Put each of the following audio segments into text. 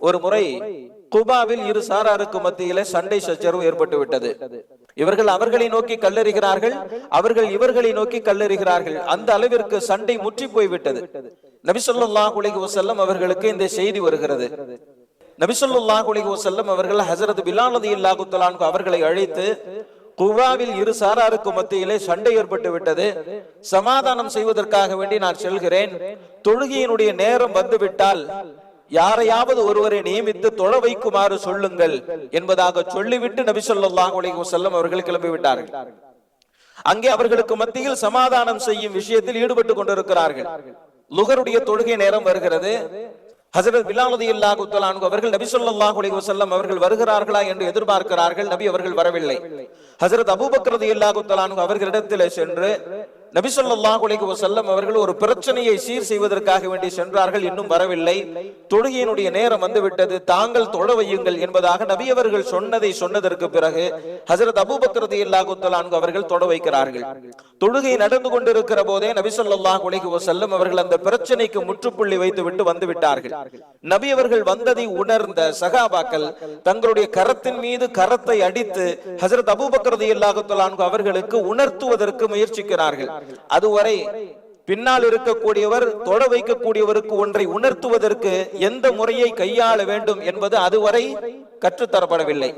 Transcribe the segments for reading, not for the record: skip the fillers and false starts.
ஒரு முறை குபாவில் இரு சாராருக்கு மத்தியிலே சண்டை சச்சரவு ஏற்பட்டு விட்டது. இவர்கள் அவர்களை நோக்கி கல்லெறிகிறார்கள், அவர்கள் இவர்களை நோக்கி கல்லெறிகிறார்கள். அந்த அளவிற்கு சண்டை முற்றி போய்விட்டது. நபி ஸல்லல்லாஹு அலைஹி வஸல்லம் அவர்களுக்கு இந்த செய்தி வருகிறது. நபி ஸல்லல்லாஹு அலைஹி வஸல்லம் அவர்கள் ஹஜ்ரத் பிலால் ரலியல்லாஹு தஆலா அன்ஹு அவர்களை அழைத்து, குபாவில் இரு சாராருக்கு மத்தியிலே சண்டை ஏற்பட்டு விட்டது, சமாதானம் செய்வதற்காக வேண்டி நான் செல்கிறேன். தொழுகையினுடைய நேரம் வந்துவிட்டால் யாரையாவது ஒருவரை நியமித்து தொழ வைக்குமாறு சொல்லுங்கள் என்பதாக சொல்லிவிட்டு நபி ஸல்லல்லாஹு அலைஹி வஸல்லம் அவர்கள் கிளம்பிவிட்டார்கள். அங்கே அவர்களுக்கு மத்தியில் சமாதானம் செய்யும் விஷயத்தில் ஈடுபட்டு கொண்டிருக்கிறார்கள். லுகருடைய தொழுகை நேரம் வருகிறது. ஹஜ்ரத் பிலால் ரலியல்லாஹு தஆலா அன்ஹு அவர்கள் நபி ஸல்லல்லாஹு அலைஹி வஸல்லம் அவர்கள் வருகிறார்களா என்று எதிர்பார்க்கிறார்கள். நபி அவர்கள் வரவில்லை. ஹஜ்ரத் அபூபக்கர் ரலியல்லாஹு தஆலா அன்ஹு அவர்களிடத்திலே சென்று நபி ஸல்லல்லாஹு அலைஹி வஸல்லம் அவர்கள் ஒரு பிரச்சனையை சீர் செய்வதற்காக வேண்டி சென்றார்கள், இன்னும் வரவில்லை. தொழுகையினுடைய நேரம் வந்துவிட்டது, தாங்கள் தொழ வையுங்கள் என்பதாக நபி அவர்கள் சொன்னதற்கு பிறகு ஹஜ்ரத் அபூபக்கர் ரலியல்லாஹு தஆலா அன்ஹு அவர்கள் தொழ வைக்கிறார்கள். தொழுகை நடந்து கொண்டிருக்கிற போதே நபி ஸல்லல்லாஹு அலைஹி வஸல்லம் அவர்கள் அந்த பிரச்சனைக்கு முற்றுப்புள்ளி வைத்து விட்டு வந்து விட்டார்கள். நபி அவர்கள் வந்ததை உணர்ந்த சஹாபாக்கள் தங்களுடைய கரத்தின் மீது கரத்தை அடித்து ஹஜ்ரத் அபூபக்கர் ரலியல்லாஹு தஆலா அன்ஹு அவர்களுக்கு உணர்த்துவதற்கு முயற்சிக்கிறார்கள். அதுவரை பின்னால் இருக்கக்கூடியவர் தொட வைக்கக்கூடியவருக்கு ஒன்றை உணர்த்துவதற்கு எந்த முறையை கையாள வேண்டும் என்பது அதுவரை கற்றுத்தரப்படவில்லை.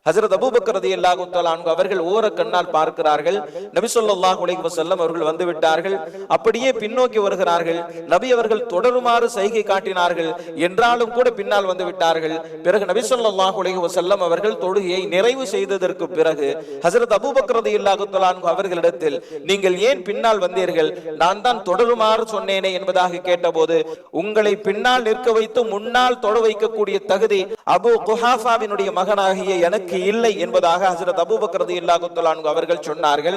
ஹஜ்ரத் அபூபக்கர் ரலியல்லாஹு தஆலா அன்ஹு அவர்கள் ஓர கண்ணால் பார்க்கிறார்கள். நபி ஸல்லல்லாஹு அலைஹி வஸல்லம் அவர்கள் வந்து விட்டார்கள். அப்படியே பின்னோக்கி வருகிறார்கள். நபி அவர்கள் தொடருமாறு சைகை காட்டினார்கள், என்றாலும் கூட பின்னால் வந்து விட்டார்கள். பிறகு நபி ஸல்லல்லாஹு அலைஹி வஸல்லம் அவர்கள் தொழுகையை நிறைவு செய்ததற்கு பிறகு ஹஜ்ரத் அபூபக்கர் ரலியல்லாஹு தஆலா அன்ஹு அவர்களிடத்தில், நீங்கள் ஏன் பின்னால் வந்தீர்கள், நான் தான் தொடருமாறு சொன்னேனே என்பதாக கேட்டபோது, உங்களை பின்னால் நிற்க வைத்து முன்னால் தொட வைக்கக்கூடிய தகுதி அபூ குஹாஃபாவினுடைய மகனாகிய எனக்கு இல்லை என்பதாக ஹஜ்ரத் அபூபக்கர் ரலியல்லாஹு தஆலா அன்ஹு அவர்கள் சொன்னார்கள்.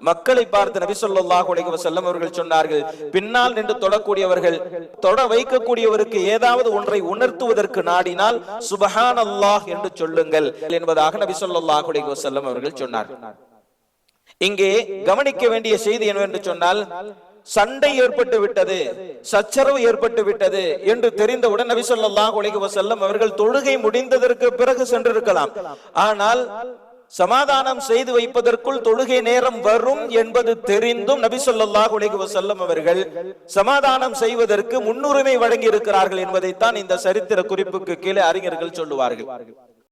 மக்களை பார்த்து நபி ஸல்லல்லாஹு அலைஹி வஸல்லம் அவர்கள் சொன்னார்கள், பின்னால் நின்று தொடக்கூடியவர்கள் தொட வைக்கக்கூடியவருக்கு ஏதாவது ஒன்றை உணர்த்துவதற்கு நாடினால் சுப்ஹானல்லாஹ் என்று சொல்லுங்கள் என்பதாக நபி ஸல்லல்லாஹு அலைஹி வஸல்லம் அவர்கள் சொன்னார்கள். இங்கே கவனிக்க வேண்டிய செய்தி என்னவென்று சொன்னால், சண்டை ஏற்பட்டு விட்டது, சச்சரவு ஏற்பட்டு விட்டது என்று தெரிந்தவுடன் நபி ஸல்லல்லாஹு அலைஹி வஸல்லம் அவர்கள் தொழுகை முடிந்ததற்கு பிறகு சென்றிருக்கலாம். ஆனால் சமாதானம் செய்து வைப்பதற்குள் தொழுகை நேரம் வரும் என்பது தெரிந்தும் நபி ஸல்லல்லாஹு அலைஹி வஸல்லம் அவர்கள் சமாதானம் செய்வதற்கு முன்னுரிமை வழங்கி இருக்கிறார்கள் என்பதைத்தான் இந்த சரித்திர குறிப்புக்கு கீழே அறிஞர்கள் சொல்லுவார்கள்.